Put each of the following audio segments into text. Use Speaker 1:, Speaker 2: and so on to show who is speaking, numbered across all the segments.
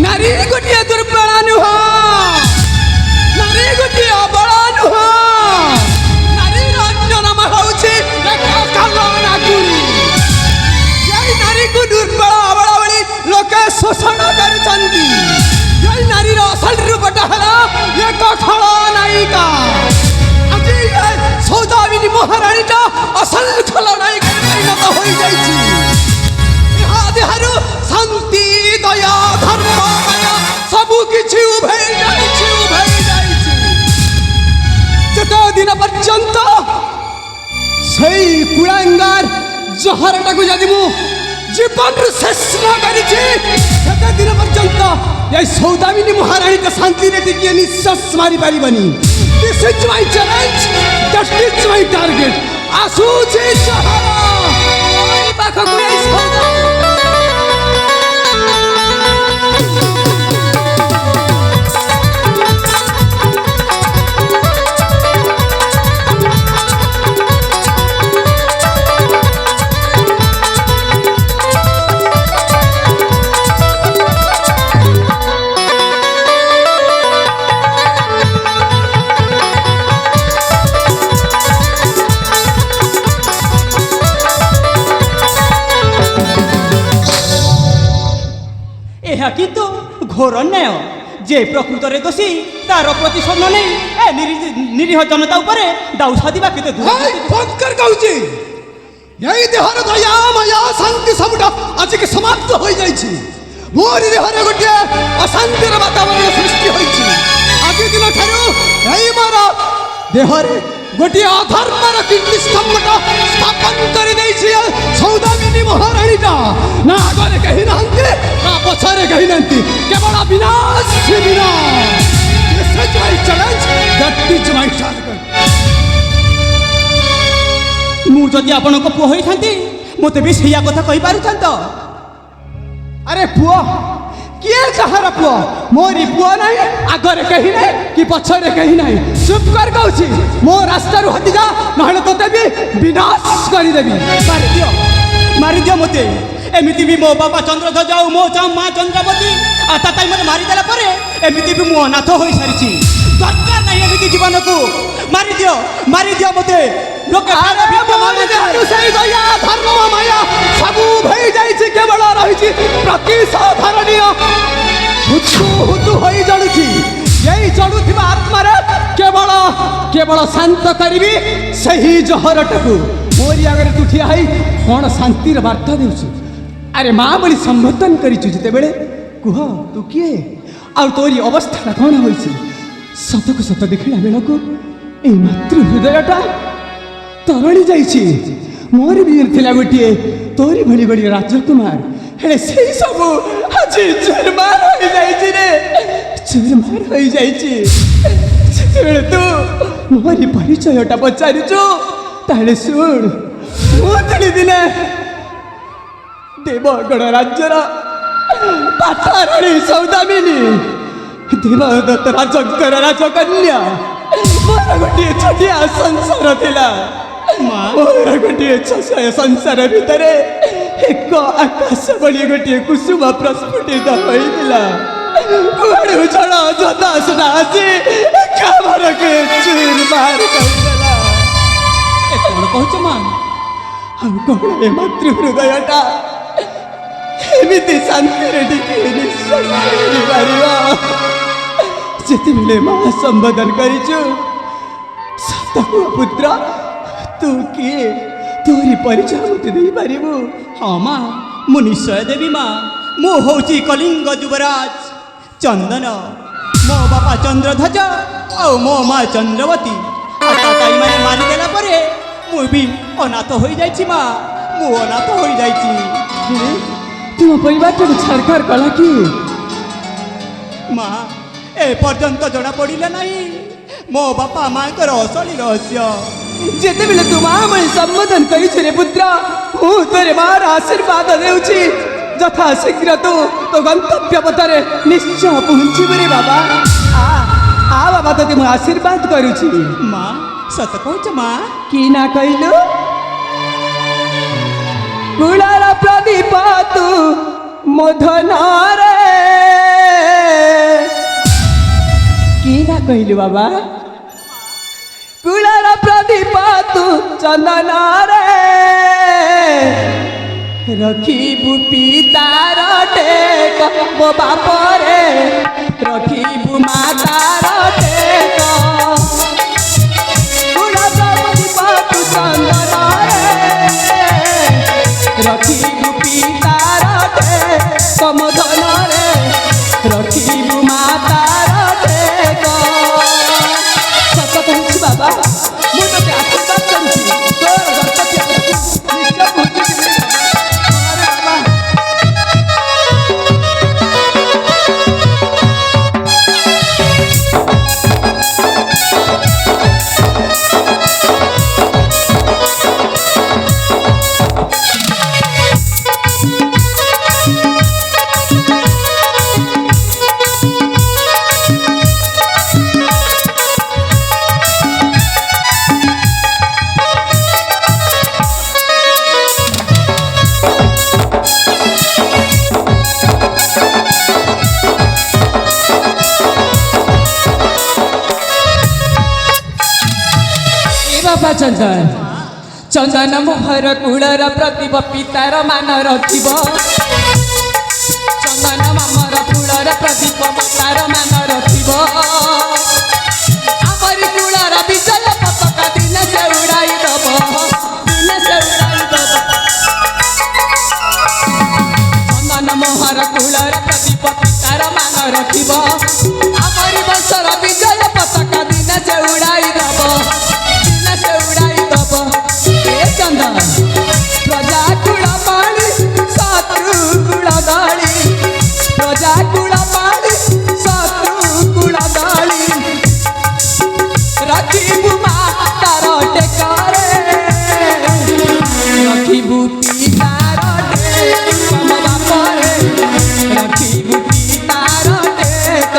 Speaker 1: नारी गोटे दुर्बला नुह नारी गोटे अबला नुह नारी अन्य नाम हूँ नागुरी नारी को दुर्बल अबला बड़ी लोके शोषण कर नारी असल रूपटा है एक खलनायिका आज सौदामिनी महाराणीटा असल खलनायिका परिणत हो देहरु शांति दया धर्म माया सबू किछि उभै जत दिन पर्यंत सही कुलांगार जहरटा को जदि मु जीवन शेष न करिछि सेते दिन पर्यंत ये सौदामिनी महाराणी के शांति रे टिके निश्वास मारी पारिबनी this is my challenge that is my target आसु जे जहर पाखो को सौदा
Speaker 2: কিন্তু ঘোর ন্যায় যে প্রকৃতরে দোষী তার প্রতিশোধ নেই নিরীহ জনতা উপরে দাউ সাধিবা কেতে
Speaker 1: ফকর কହୁଛି এই দেহর দয়া মায়া শান্তি সবটা আজকে সমাপ্ত হয়ে যাইছি মোর দেহরে গোটে অশান্তির বাতাবরণ সৃষ্টি হয়েছে আজ দিন ঠারু এই মোর দেহরে গোটে অধর্মর কীর্তি স্তম্ভটা স্থাপন করে দিয়েছি সৌদামিনী মহারাণীটা না আগরে কহি নাহান্তি না পছরে কহি নাহান্তি কেবল বিনাশ বিনাশ this is my challenge that is my target
Speaker 2: মু যদি আপনার পুয় হয়ে থাকি মতো বি সেইয়া কথা কই পারুছান্ত
Speaker 1: আরে পুয় किए कहार पुआ मोरी पुआ नहीं आगरे कहीं नहीं कि पछरे कहीं नहीं चुप कर कहूँ मो रास्ता हटि जा ना तोते भी विनाश करदेवी
Speaker 2: मारी दियो मते एमती भी मो बापा चंद्रध्वज आ मो माँ चंद्रावती आता मत मारिदेला पर एमती भी मु अनाथ हो सारी दरकार नहीं एमती जीवन को मारी दियो मते लोके
Speaker 1: धर्म माया सबू भई जाइछि केवल रहिछि प्रतिसाधारणीय हुतु हुतु होई जळुछि यही जळुथिबा आत्मारे केवल केवल शांत करिबी सही जहरटकु मोरी आगरे तू ठिया हई कोन शांतिर वार्ता देउछु अरे माँ बड़ी संबोधन करिछु जते बेले कुह तू किए आ तोरी अवस्था कोन होइछि सतक सत देखिला बेलको ए मातृ हृदयटा तरणी जाइछि मोर भी थिला गोटिए तोरी भली भली राजकुमार हेले सेही सब आज चुरमार होई जाइछि रे चुरमार होई जाइछि सेतेबेले तू मोरी परिचयटा पचारिछु ताले सुन मोतली दिने देवगण राज्यर पाठाराणी सौदामिनी देवदत्त राजकर राजकन्या मोर गोटे छोटिया संसार थिला मोर गोटे छसय संसार भितर एक आकाश बड़ी गोटे कुसुम प्रस्फुटित होइतिला कुआडे उछळ जतासना आसी कामर के चूर मार करदेला
Speaker 2: ए कोन कहछ मां
Speaker 1: हम कोन ए मातृ हृदयटा एमिति शांति रे टिके निश्वास पारिबा जेतेबेले माँ संबोधन करिछु सतक पुत्र तू किए तोरी परिचय मत दे पारिबु
Speaker 2: हाँ माँ मु निश्चय देवी माँ मु हूँ कलिंग युवराज चंदन मो बापा चंद्रध्वज आ मो माँ चंद्रवती ताई मैंने मारिदेला पर मु भी अनाथ हो जाइछि माँ मु अनाथ हो जाइछि
Speaker 1: तुम परिवार को छाड़खाड़ कला कि
Speaker 2: माँ ए पर्यंत जना पड़िला नहीं मो बापा माँ को असली रहस्य
Speaker 1: जेते बेले तू माँ मैं संबोधन करिछु रे पुत्र मु तोरे माँ आशीर्वाद देउछि यथा शीघ्र तू तो गंतव्य पथरे निश्चय पहुँचबु रे बाबा आ बाबा तोते मु आशीर्वाद करुछि
Speaker 2: माँ सत कहछ माँ
Speaker 1: कि ना कहलु कुलार प्रदीप तू मधनारे କହିଲୁ ବାବା କୁଳର ପ୍ରଦୀପ ତୁ ଚନ୍ଦନରେ ରଖିବୁ ପିତାର ଟେକ ମୋ ବାପରେ ରଖିବୁ ମାତାର ଟେକ କୁଳର ପ୍ରଦୀପ ତୁ ଚନ୍ଦନରେ ରଖିବୁ ପିତାର ଟେକ ମୋ ଧନରେ ରଖିବୁ ମାତାର ଟେକ ସତ କହୁଛି ବାବା ମୁଁ ତୋତେ ଆଶୀର୍ବାଦ କରୁଛି ତୋର ଗଣପତି ନିଶ୍ଚୟ ପହଞ୍ଚିଯିବି ବାବା। ବାବା ଚନ୍ଦନ ଚନ୍ଦନ ମୋହର କୂଳର ପ୍ରତିଭ ପିତାର ମାନ ରଖିବ ଚନ୍ଦନ ମାମର କୂଳର ପ୍ରଦୀପ ମାତାର ମାନ ରଖିବ ଆମରି କୂଳର ବିଜୟ ପତାକା ଦିନେ ସେ ଉଡ଼ାଇ ଦବ ଦିନେ ସେ ଉଡ଼ାଇ ଦବ ଚନ୍ଦନ ମୋହର କୂଳର ପ୍ରଦୀପ ପିତାର ମାନ ରଖିବ ଆମରି ବଂଶର ବିଜୟ ପତାକା ଦିନେ ସେ ଉଡ଼ାଇ ଦବ ଚନ୍ଦନ ପ୍ରଜା କୁଳ ପାଣି ଶତ୍ରୁ କୁଳ ଦଳି ପ୍ରଜା କୁଳ ପାଣି ଶତ୍ରୁ କୁଳ ଦଳି ରଖିବୁ ମାତାର ଟେକରେ ରଖିବୁ ପିତାର ଟେକ ମୋ ବାପରେ ରଖିବୁ ପିତାର ଟେକ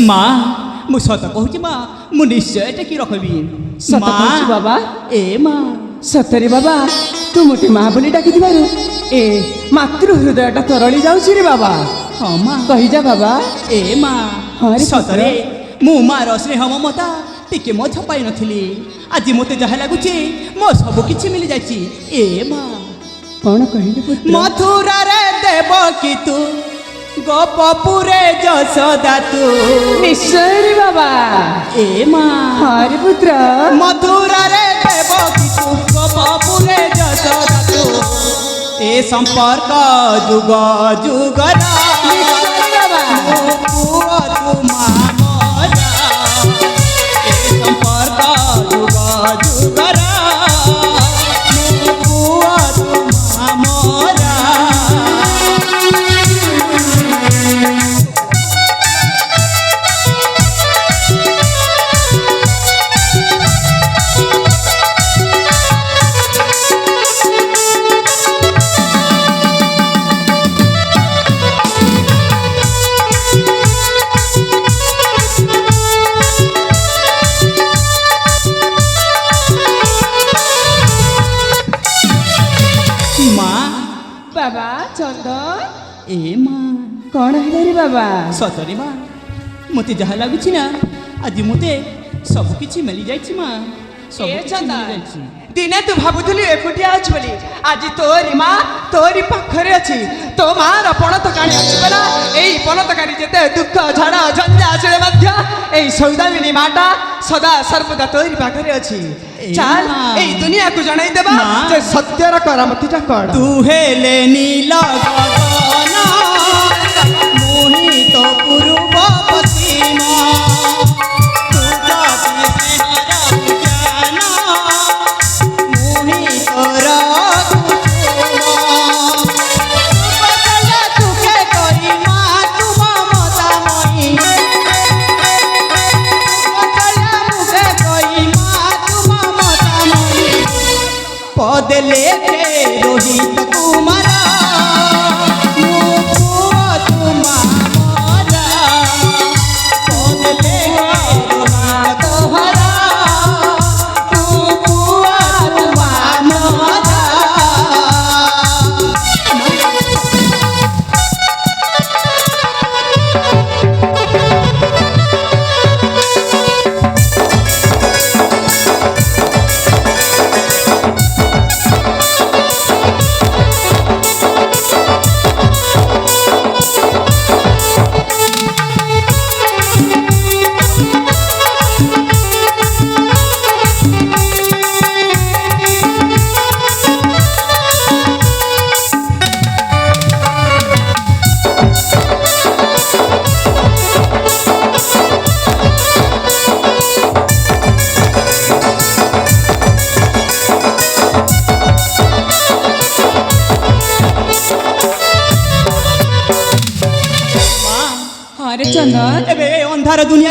Speaker 2: মা ମୁଁ ସତ କହୁଛି ମା ମୁଁ ନିଶ୍ଚୟ ଟେକି ରଖିବି
Speaker 1: ସତ କହୁଛୁ ବାବା
Speaker 2: ଏ ମା
Speaker 1: ସତରେ ବାବା ତୁ ମୋତେ ମା ବୋଲି ଡାକିଥିବାରୁ ଏ ମାତୃ ହୃଦୟଟା ତରଳି ଯାଉଛି ରେ ବାବା
Speaker 2: ହଁ ମା
Speaker 1: କହିଯା ବାବା
Speaker 2: ଏ ମା
Speaker 1: ହଁ ରେ
Speaker 2: ସତରେ ମୁଁ ମାର ସ୍ନେହ ମମତା ଟିକେ ମଧ୍ୟ ପାଇନଥିଲି ଆଜି ମୋତେ ଯାହା ଲାଗୁଛି ମୋ ସବୁ କିଛି ମିଳିଯାଇଛି ଏ ମା
Speaker 1: କ'ଣ କହିଲୁ ପୁତ୍ର
Speaker 2: ମଥୁରାରେ ଦେବକୀ ତୁ ଗୋପପୁରେ ଯଶୋଦା ତୁ
Speaker 1: ନିଶ୍ଚୟ ରେ ବାବା
Speaker 2: ଏ ମା
Speaker 1: ହରେ ପୁତ୍ର
Speaker 2: ମଥୁରାରେ ଦେବକୀ ତୁ ଗୋପପୁରେ ଯଶୋଦା ତୁ ଏ ସମ୍ପର୍କ ଯୁଗ ଯୁଗର
Speaker 1: ନିଶ୍ଚୟ ବାବା
Speaker 2: ପୁଅ ତୁ ମା ମରା ଏ ସମ୍ପର୍କ ଯୁଗ ଯୁଗର ପୁଅ ତୁ ମା ମରା
Speaker 1: ବାବା ଚନ୍ଦନ
Speaker 2: ଏ ମା
Speaker 1: କ'ଣ ହେଲା ରେ ବାବା
Speaker 2: ସତରେ ମା ମୋତେ ଯାହା ଲାଗୁଛି ନା ଆଜି ମୋତେ ସବୁ କିଛି ମିଳିଯାଇଛି ମା ସବୁ
Speaker 1: ଏ
Speaker 2: କିଛି
Speaker 1: ଚନ୍ଦନ।
Speaker 2: ମିଳିଯାଇଛି
Speaker 1: ଦିନେ ତୁ ଭାବୁଥିଲୁ ଏକୁଟିଆ ଅଛୁ ବୋଲି ଆଜି ତୋରି ମା ତୋରି ପାଖରେ ଅଛି ତୋ ମାର ପଣତ କାଣି ଅଛି ପରା ଏଇ ପଣତ କାଣି ଯେତେ ଦୁଃଖ ଝଡ଼ ଝଞ୍ଜା ଆସିଲେ ମଧ୍ୟ ଏଇ ସୌଦାମିନୀ ମାଟା ସଦା ସର୍ବଦା ତୋରି ପାଖରେ ଅଛି ଚାଲ ଏଇ ଦୁନିଆକୁ ଜଣାଇ ଦେବା
Speaker 2: ମା।
Speaker 1: ଯେ ସତ୍ୟର କରାମତିଟା କ'ଣ
Speaker 2: ତୁ ହେଲେ ନୀଳ ଗଗନ ମୋହିତ ପୂର୍ବ ପଶ୍ଚିମ ତୁ ଯଦି ସ୍ନେହର ଜ୍ଞାନ ମୋହିତର କୁସୁମ ବଦଳ ତୁକେ କରି ମା ତୁ ମମତାମୟୀ ବଦଳ ମୁଖେ କହି ମା ତୁ ମମତାମୟୀ ପଦେ লেখে রোহিত